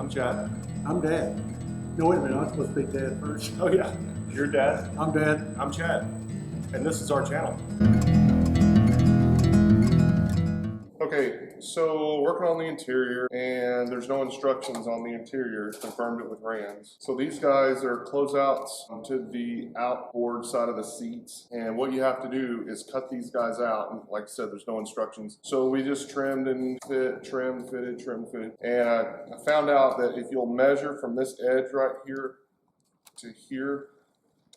I'm Chad. I'm Dad. No, wait a minute, I'm supposed to be Dad first. Oh yeah, you're Dad. I'm Dad. I'm Chad, and this is our channel. Okay, so working on the interior, and there's no instructions on the interior. Confirmed it with Rands. So these guys are closeouts to the outboard side of the seats, and what you have to do is cut these guys out. And like I said, there's no instructions. So we just trimmed and fit, trimmed, fitted, trimmed, fitted. And I found out that if you'll measure from this edge right here to here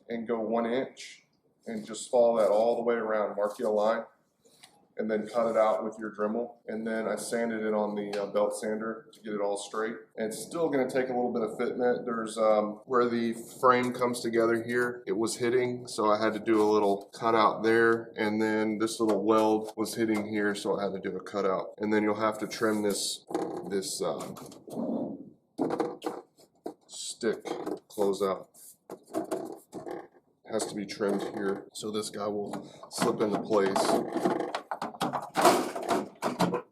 and go 1 inch and just follow that all the way around, mark you a line, and then cut it out with your Dremel. And then I sanded it on the belt sander to get it all straight. And it's still gonna take a little bit of fitment. There's where the frame comes together here, it was hitting, so I had to do a little cutout there. And then this little weld was hitting here, so I had to do a cutout. And then you'll have to trim this stick closeout. It has to be trimmed here, so this guy will slip into place.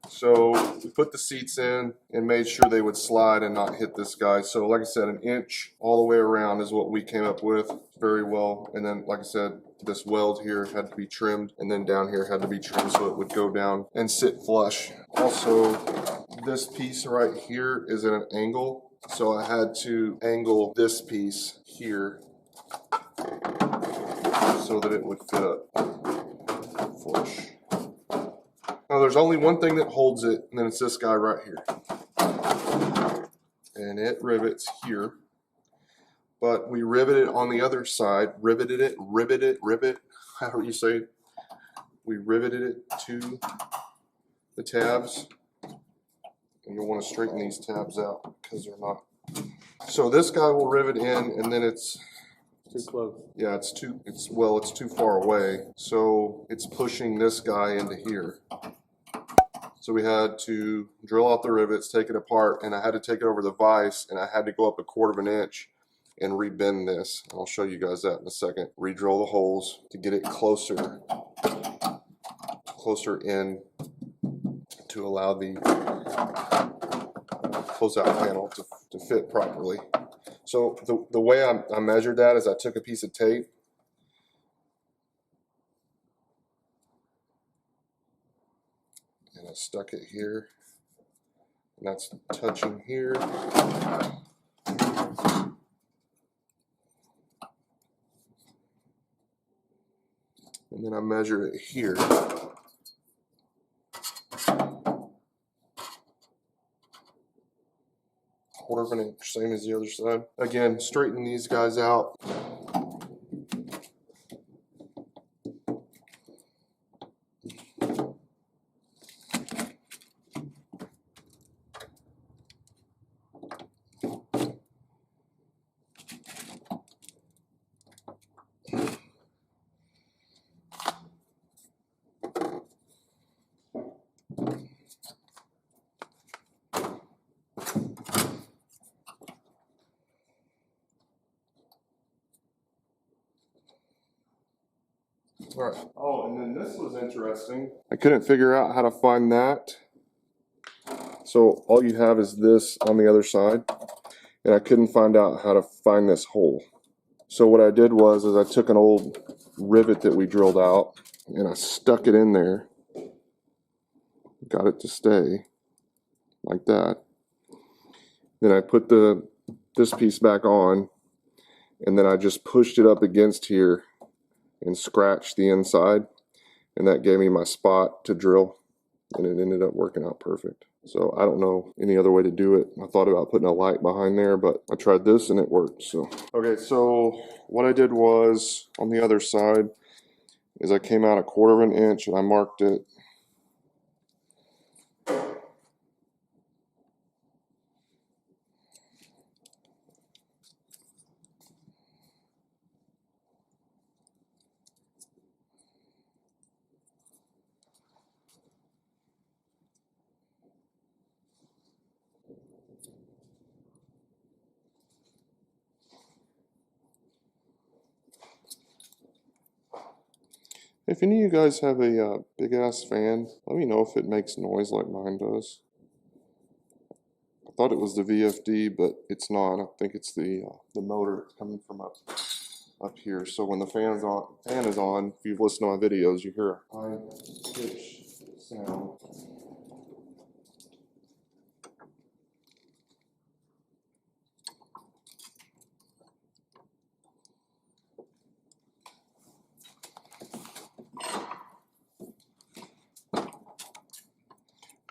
So we put the seats in and made sure they would slide and not hit this guy. So like I said, 1 inch all the way around is what we came up with very well. And then like I said, this weld here had to be trimmed, and then down here had to be trimmed so it would go down and sit flush. Also, this piece right here is at an angle. So I had to angle this piece here so that it would fit up flush. Now there's only one thing that holds it, and then it's this guy right here. And it rivets here. But we riveted on the other side, rivet, however you say it. We riveted it to the tabs. And you'll want to straighten these tabs out because they're not. So this guy will rivet in, and then it's Too close. yeah, it's too far away. So it's pushing this guy into here. So we had to drill out the rivets, take it apart, and I had to take it over the vise, and I had to go up 1/4 inch and rebend this. I'll show you guys that in a second. Redrill the holes to get it closer in to allow the closeout panel to fit properly. So the way I measured that is I took a piece of tape and I stuck it here, and that's touching here. And then I measure it here. 1/4 inch, same as the other side. Again, straighten these guys out. All right. Oh, and then this was interesting. I couldn't figure out how to find that. So all you have is this on the other side, and I couldn't find out how to find this hole. So what I did was I took an old rivet that we drilled out, and I stuck it in there. Got it to stay like that. Then I put this piece back on, and then I just pushed it up against here and scratched the inside, and that gave me my spot to drill, and it ended up working out perfect. So I don't know any other way to do it. I thought about putting a light behind there, but I tried this and it worked. So okay, so what I did was on the other side is I came out 1/4 inch and I marked it. If any of you guys have a big ass fan, let me know if it makes noise like mine does. I thought it was the VFD, but it's not. I think it's the motor coming from up here. So when the fan is on, if you've listened to my videos, you hear a high pitch sound.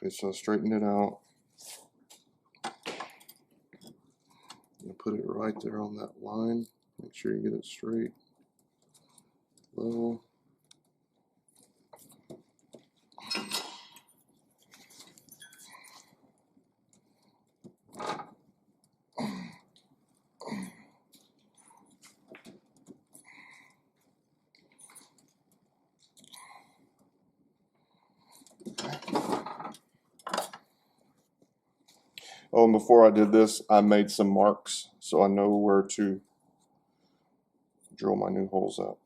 Okay, so straighten it out. You put it right there on that line. Make sure you get it straight, level. Oh, and before I did this, I made some marks so I know where to drill my new holes up.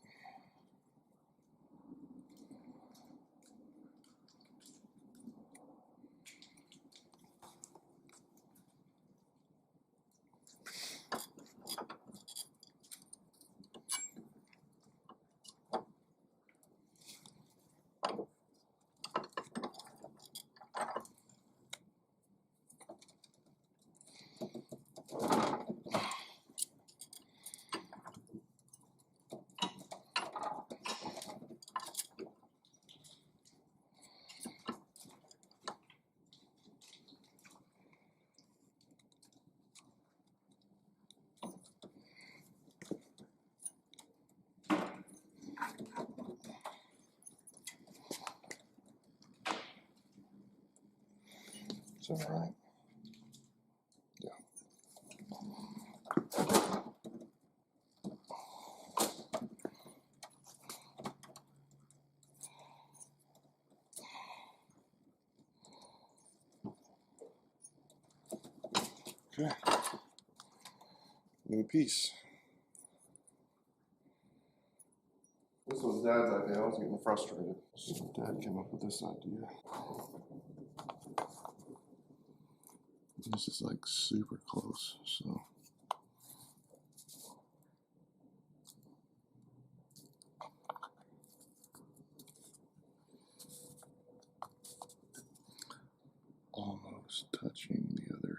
Is that right? Yeah. Okay. New piece. This was Dad's idea. I was getting frustrated. So Dad came up with this idea. This is like super close, so. Almost touching the other.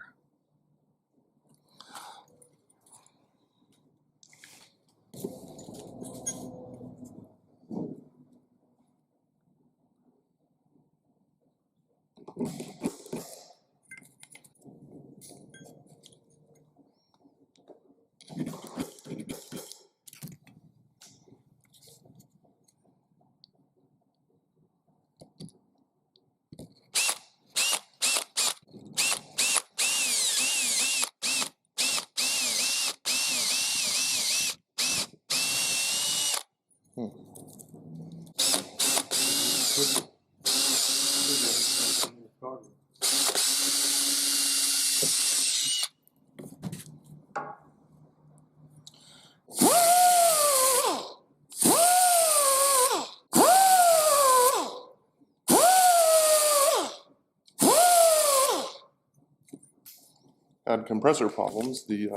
Had compressor problems. The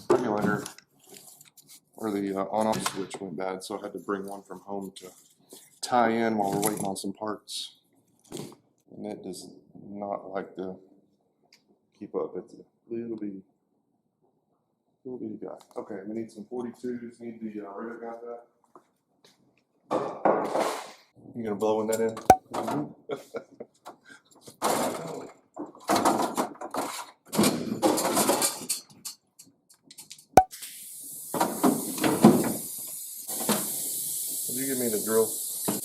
regulator or the on-off switch went bad, so I had to bring one from home to tie in while we're waiting on some parts. And it does not like to keep up. It's a little bitty guy. Okay, we need some 42s. Need the rivet got that. You gonna blow in that in? Will you give me the drill?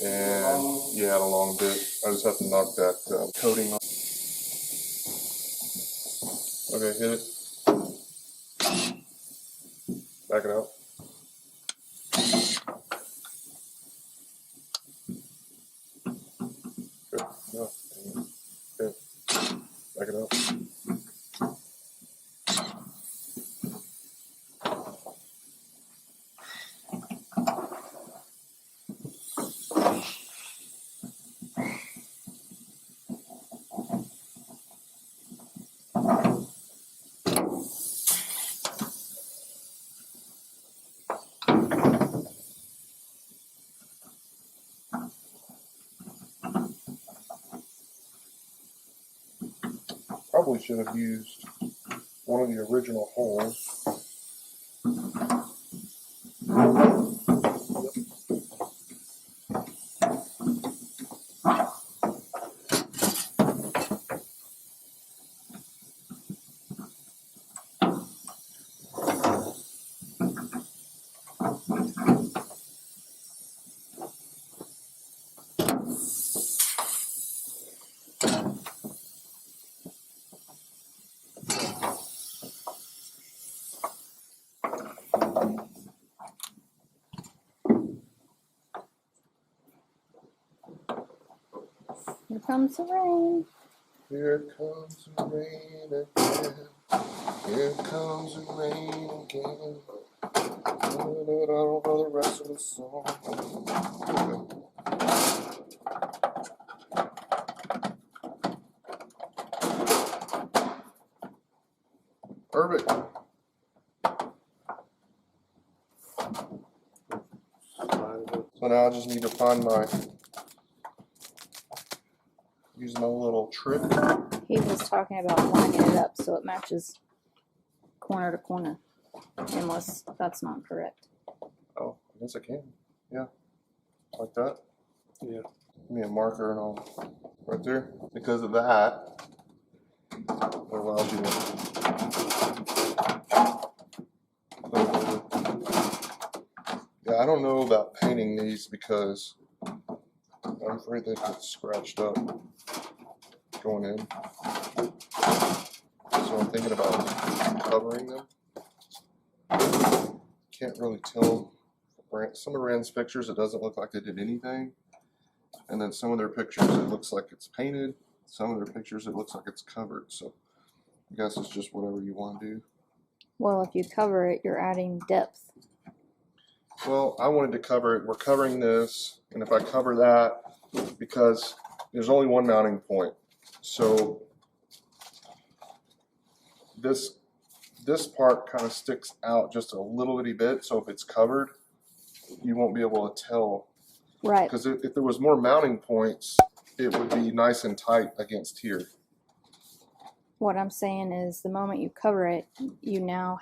And yeah, a long bit. I just have to knock that coating off. Okay, hit it. Back it out. Good. No, good. Back it out. probably should have used one of the original holes. Here comes the rain. Here comes the rain again. Here comes the rain again. I don't know the rest of the song. Perfect. So now I just need to find use my little trick. He was talking about lining it up so it matches corner to corner. Unless that's not correct. Oh, I guess I can. Yeah. Like that. Yeah. Give me a marker and I'll right there. Because of that, it allows you to. Yeah, I don't know about painting these because I'm afraid they get scratched up going in. So I'm thinking about covering them. Can't really tell. Some of Rand's pictures, it doesn't look like they did anything. And then some of their pictures, it looks like it's painted. Some of their pictures, it looks like it's covered. So I guess it's just whatever you want to do. Well, if you cover it, you're adding depth. Well, I wanted to cover it. We're covering this. And if I cover that, because there's only one mounting point. So this part kind of sticks out just a little bitty bit. So if it's covered, you won't be able to tell. Right. Because if there was more mounting points, it would be nice and tight against here. What I'm saying is the moment you cover it, you now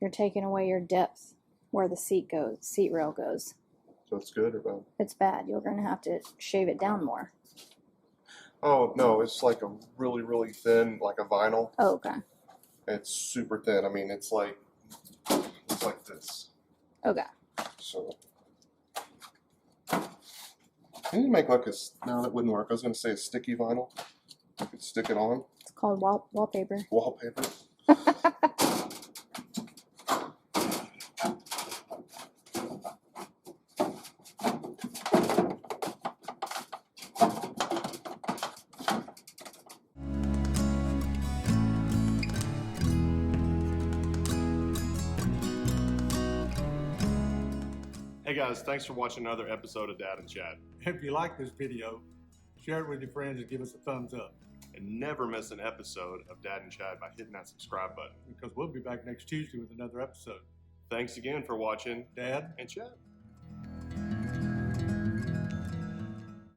you're taking away your depth where the seat rail goes. So it's good or bad? It's bad. You're going to have to shave it down more. Oh, no, it's like a really, really thin, like a vinyl. Oh, okay. It's super thin. I mean, it's like this. Okay. So, can you make like no, that wouldn't work. I was going to say a sticky vinyl. You could stick it on. It's called wallpaper. Wallpaper. Hey guys, thanks for watching another episode of Dad and Chad. If you like this video, share it with your friends and give us a thumbs up, And never miss an episode of Dad and Chad by hitting that subscribe button. because we'll be back next Tuesday with another episode. Thanks again for watching Dad? and Chad.